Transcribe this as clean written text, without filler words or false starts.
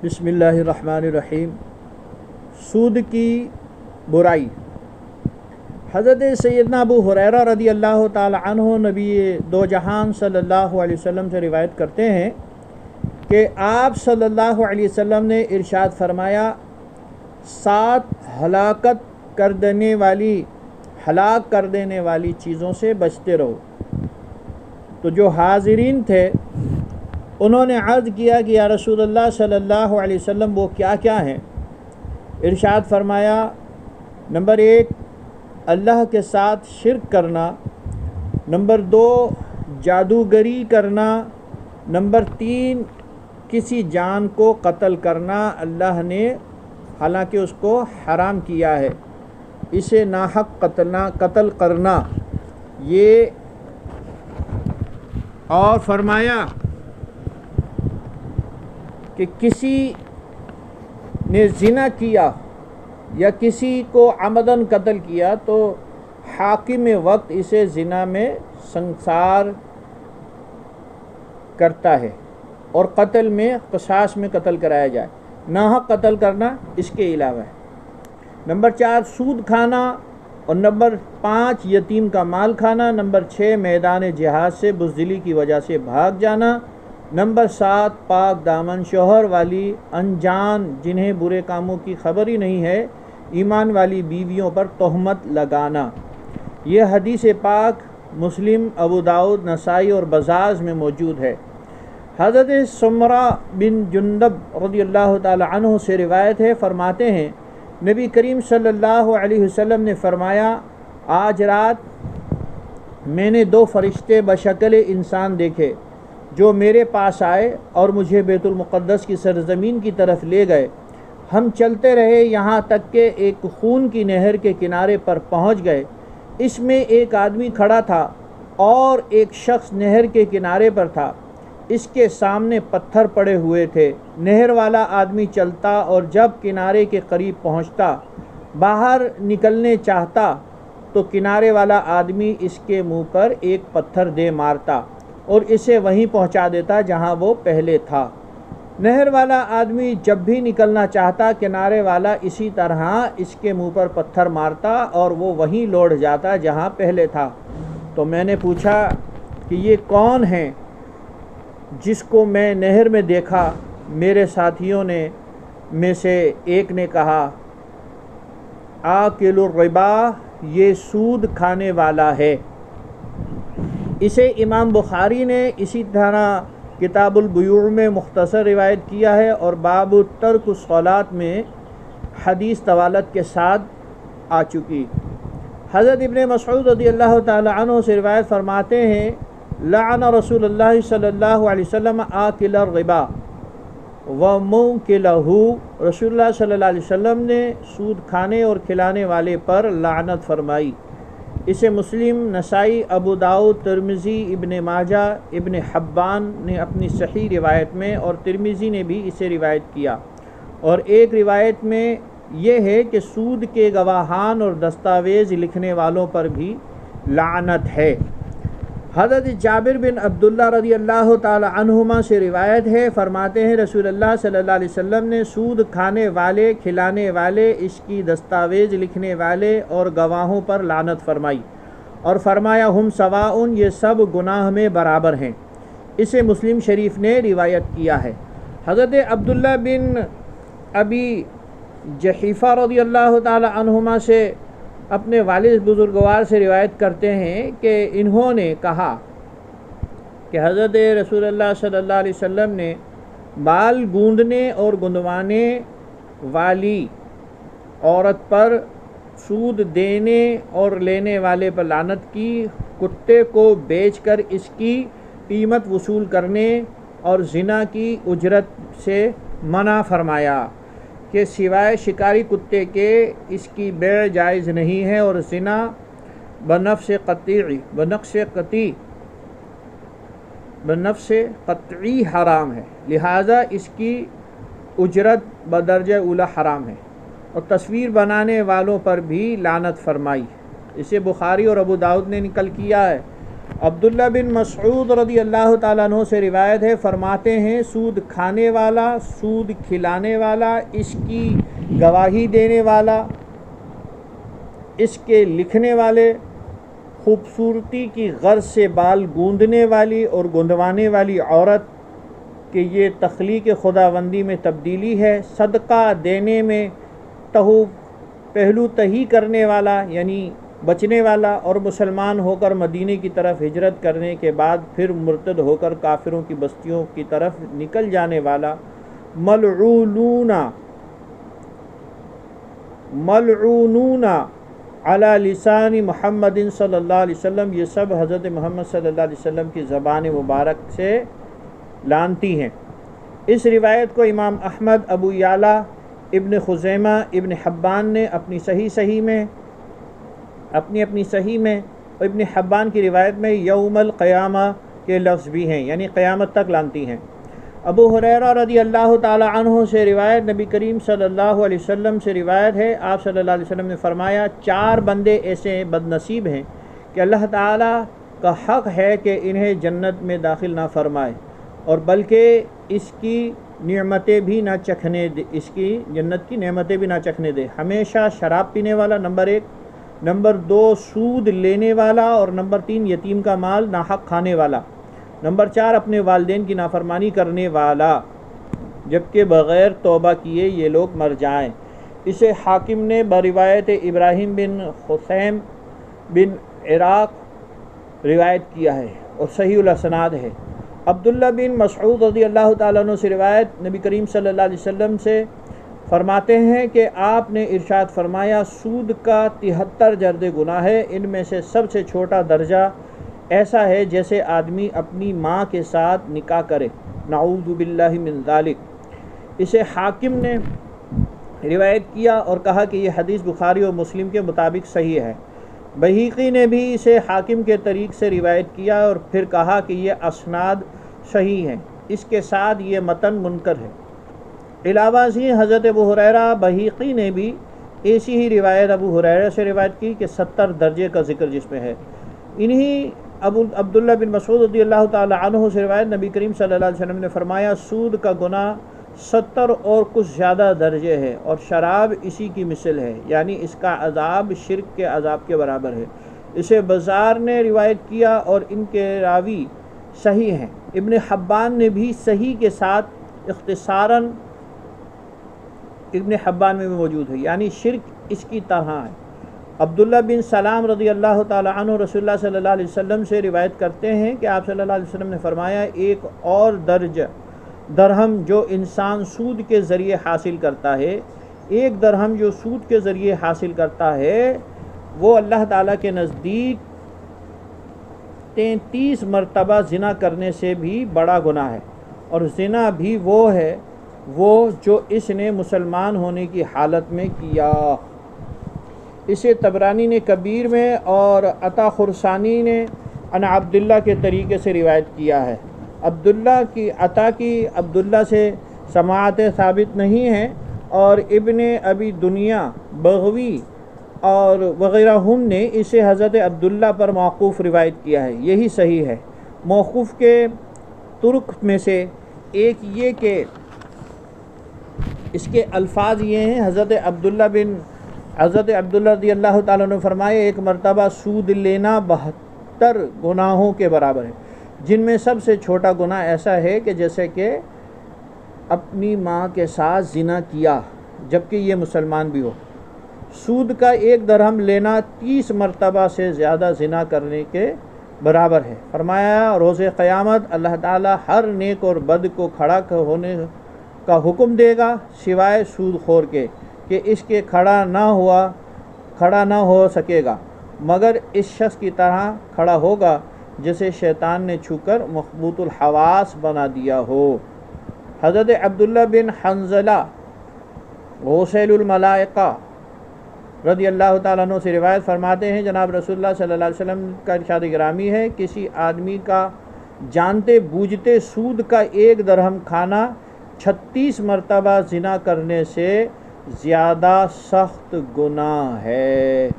بسم اللہ الرحمن الرحیم۔ سود کی برائی۔ حضرت سیدنا ابو ہریرہ رضی اللہ تعالی عنہ نبی دو جہان صلی اللہ علیہ وسلم سے روایت کرتے ہیں کہ آپ صلی اللہ علیہ وسلم نے ارشاد فرمایا، 7 ہلاک کر دینے والی چیزوں سے بچتے رہو۔ تو جو حاضرین تھے انہوں نے عرض کیا کہ یا رسول اللہ صلی اللہ علیہ وسلم وہ کیا کیا ہیں؟ ارشاد فرمایا، نمبر 1 اللہ کے ساتھ شرک کرنا، نمبر 2 جادوگری کرنا، نمبر 3 کسی جان کو قتل کرنا۔ اللہ نے حالانکہ اس کو حرام کیا ہے، اسے ناحق قتل کرنا یہ، اور فرمایا کہ کسی نے زنا کیا یا کسی کو عمدن قتل کیا تو حاکم وقت اسے زنا میں سنسار کرتا ہے اور قتل میں قصاص میں قتل کرایا جائے، ناحق قتل کرنا اس کے علاوہ ہے۔ نمبر 4 سود کھانا، اور نمبر 5 یتیم کا مال کھانا، نمبر 6 میدان جہاد سے بزدلی کی وجہ سے بھاگ جانا، نمبر 7 پاک دامن شوہر والی انجان جنہیں برے کاموں کی خبر ہی نہیں ہے، ایمان والی بیویوں پر تہمت لگانا۔ یہ حدیث پاک مسلم، ابو داؤد، نسائی اور بزاز میں موجود ہے۔ حضرت سمرہ بن جندب رضی اللہ تعالی عنہ سے روایت ہے، فرماتے ہیں نبی کریم صلی اللہ علیہ وسلم نے فرمایا، آج رات میں نے 2 فرشتے بشکل انسان دیکھے جو میرے پاس آئے اور مجھے بیت المقدس کی سرزمین کی طرف لے گئے۔ ہم چلتے رہے یہاں تک کہ ایک خون کی نہر کے کنارے پر پہنچ گئے۔ اس میں ایک آدمی کھڑا تھا اور ایک شخص نہر کے کنارے پر تھا، اس کے سامنے پتھر پڑے ہوئے تھے۔ نہر والا آدمی چلتا اور جب کنارے کے قریب پہنچتا، باہر نکلنے چاہتا تو کنارے والا آدمی اس کے منہ پر ایک پتھر دے مارتا اور اسے وہیں پہنچا دیتا جہاں وہ پہلے تھا۔ نہر والا آدمی جب بھی نکلنا چاہتا، کنارے والا اسی طرح اس کے منہ پر پتھر مارتا اور وہ وہیں لوٹ جاتا جہاں پہلے تھا۔ تو میں نے پوچھا کہ یہ کون ہیں جس کو میں نہر میں دیکھا؟ میرے ساتھیوں میں سے ایک نے کہا، آکل الربا، یہ سود کھانے والا ہے۔ اسے امام بخاری نے اسی طرح کتاب البیوع میں مختصر روایت کیا ہے اور باب ترک الصلاۃ میں حدیث طوالت کے ساتھ آ چکی۔ حضرت ابن مسعود رضی اللہ تعالی عنہ سے روایت فرماتے ہیں، لعن رسول اللہ صلی اللہ علیہ وسلم آکل الربا وموکلہ، رسول اللہ صلی اللہ علیہ وسلم نے سود کھانے اور کھلانے والے پر لعنت فرمائی۔ اسے مسلم، نسائی، ابو داؤد، ترمذی، ابن ماجہ، ابن حبان نے اپنی صحیح روایت میں اور ترمذی نے بھی اسے روایت کیا۔ اور ایک روایت میں یہ ہے کہ سود کے گواہان اور دستاویز لکھنے والوں پر بھی لعنت ہے۔ حضرت جابر بن عبداللہ رضی اللہ تعالی عنہما سے روایت ہے، فرماتے ہیں رسول اللہ صلی اللہ علیہ وسلم نے سود کھانے والے، کھلانے والے، اس کی دستاویز لکھنے والے اور گواہوں پر لعنت فرمائی اور فرمایا، ہم سواء، یہ سب گناہ میں برابر ہیں۔ اسے مسلم شریف نے روایت کیا ہے۔ حضرت عبداللہ بن ابی جحیفہ رضی اللہ تعالی عنہما سے اپنے والد بزرگوار سے روایت کرتے ہیں کہ انہوں نے کہا کہ حضرت رسول اللہ صلی اللہ علیہ وسلم نے بال گوندنے اور گندوانے والی عورت پر، سود دینے اور لینے والے پر لعنت کی، کتے کو بیچ کر اس کی قیمت وصول کرنے اور زنا کی اجرت سے منع فرمایا کہ سوائے شکاری کتے کے اس کی بیع جائز نہیں ہے، اور زنا بنفس قطعی حرام ہے، لہذا اس کی اجرت بدرجہ اولی حرام ہے، اور تصویر بنانے والوں پر بھی لعنت فرمائی۔ اسے بخاری اور ابو داؤد نے نقل کیا ہے۔ عبداللہ بن مسعود رضی اللہ تعالیٰ عنہ سے روایت ہے، فرماتے ہیں سود کھانے والا، سود کھلانے والا، اس کی گواہی دینے والا، اس کے لکھنے والے، خوبصورتی کی غرض سے بال گوندنے والی اور گندوانے والی عورت کہ یہ تخلیق خداوندی میں تبدیلی ہے، صدقہ دینے میں پہلو تہی کرنے والا یعنی بچنے والا، اور مسلمان ہو کر مدینے کی طرف ہجرت کرنے کے بعد پھر مرتد ہو کر کافروں کی بستیوں کی طرف نکل جانے والا، ملعونون علی لسان محمد صلی اللہ علیہ وسلم، یہ سب حضرت محمد صلی اللہ علیہ وسلم کی زبان مبارک سے لعنتی ہیں۔ اس روایت کو امام احمد، ابو یعلا، ابن خزیمہ، ابن حبان نے اپنی صحیح میں اپنی صحیح میں، اور ابن حبان کی روایت میں یوم القیامہ کے لفظ بھی ہیں، یعنی قیامت تک لعنتی ہیں۔ ابو ہریرہ رضی اللہ تعالی عنہ سے روایت، نبی کریم صلی اللہ علیہ وسلم سے روایت ہے، آپ صلی اللہ علیہ وسلم نے فرمایا 4 بندے ایسے بد نصیب ہیں کہ اللہ تعالیٰ کا حق ہے کہ انہیں جنت میں داخل نہ فرمائے، اور بلکہ اس کی نعمتیں بھی نہ چکھنے دے، اس کی جنت کی نعمتیں بھی نہ چکھنے دے۔ ہمیشہ شراب پینے والا نمبر 1، نمبر 2 سود لینے والا، اور نمبر 3 یتیم کا مال ناحق کھانے والا، نمبر 4 اپنے والدین کی نافرمانی کرنے والا، جبکہ بغیر توبہ کیے یہ لوگ مر جائیں۔ اسے حاکم نے بروایت ابراہیم بن حسین بن عراق روایت کیا ہے اور صحیح الاسناد ہے۔ عبداللہ بن مسعود رضی اللہ تعالیٰ عنہ سے روایت، نبی کریم صلی اللہ علیہ وسلم سے فرماتے ہیں کہ آپ نے ارشاد فرمایا سود کا 73 جرد گناہ ہے، ان میں سے سب سے چھوٹا درجہ ایسا ہے جیسے آدمی اپنی ماں کے ساتھ نکاح کرے، نعوذ باللہ من ذالک۔ اسے حاکم نے روایت کیا اور کہا کہ یہ حدیث بخاری اور مسلم کے مطابق صحیح ہے۔ بہیقی نے بھی اسے حاکم کے طریق سے روایت کیا اور پھر کہا کہ یہ اسناد صحیح ہیں، اس کے ساتھ یہ متن منکر ہے۔ علاوہ ازیں حضرت ابو ہریرہ بہیقی نے بھی ایسی ہی روایت ابو ہریرہ سے روایت کی کہ 70 درجے کا ذکر جس میں ہے۔ انہی عبداللہ بن مسعود رضی اللہ تعالی عنہ سے روایت، نبی کریم صلی اللہ علیہ وسلم نے فرمایا سود کا گناہ 70 اور کچھ زیادہ درجے ہے، اور شراب اسی کی مثل ہے، یعنی اس کا عذاب شرک کے عذاب کے برابر ہے۔ اسے بزار نے روایت کیا اور ان کے راوی صحیح ہیں۔ ابن حبان نے بھی صحیح کے ساتھ اختصاراً ابن حبان میں بھی موجود ہے، یعنی شرک اس کی طرح ہے۔ عبداللہ بن سلام رضی اللہ تعالی عنہ رسول اللہ صلی اللہ علیہ وسلم سے روایت کرتے ہیں کہ آپ صلی اللہ علیہ وسلم نے فرمایا ایک اور درہم جو انسان سود کے ذریعے حاصل کرتا ہے، ایک درہم جو سود کے ذریعے حاصل کرتا ہے وہ اللہ تعالیٰ کے نزدیک 33 مرتبہ زنا کرنے سے بھی بڑا گناہ ہے، اور زنا بھی وہ ہے جو اس نے مسلمان ہونے کی حالت میں کیا۔ اسے طبرانی نے کبیر میں اور عطا خرسانی نے عن عبداللہ کے طریقے سے روایت کیا ہے۔ عبداللہ سے سماعتیں ثابت نہیں ہیں، اور ابن ابی دنیا، بغوی اور وغیرہ ہم نے اسے حضرت عبداللہ پر موقوف روایت کیا ہے، یہی صحیح ہے۔ موقوف کے طرق میں سے ایک یہ کہ اس کے الفاظ یہ ہیں، حضرت عبداللہ رضی اللہ تعالیٰ نے فرمایا ایک مرتبہ سود لینا 72 گناہوں کے برابر ہے، جن میں سب سے چھوٹا گناہ ایسا ہے کہ جیسے کہ اپنی ماں کے ساتھ زنا کیا جبکہ یہ مسلمان بھی ہو۔ سود کا 1 درہم لینا 30 مرتبہ سے زیادہ زنا کرنے کے برابر ہے۔ فرمایا روز قیامت اللہ تعالیٰ ہر نیک اور بد کو کھڑا ہونے کا حکم دے گا سوائے سود خور کے کہ اس کے کھڑا نہ ہو سکے گا، مگر اس شخص کی طرح کھڑا ہوگا جسے شیطان نے چھو کر مخبوط الحواس بنا دیا ہو۔ حضرت عبداللہ بن حنظلہ غسیل الملائکہ رضی اللہ تعالیٰ عنہ سے روایت فرماتے ہیں جناب رسول اللہ صلی اللہ علیہ وسلم کا ارشاد گرامی ہے کسی آدمی کا جانتے بوجھتے سود کا 1 درہم کھانا 36 مرتبہ زنا کرنے سے زیادہ سخت گناہ ہے۔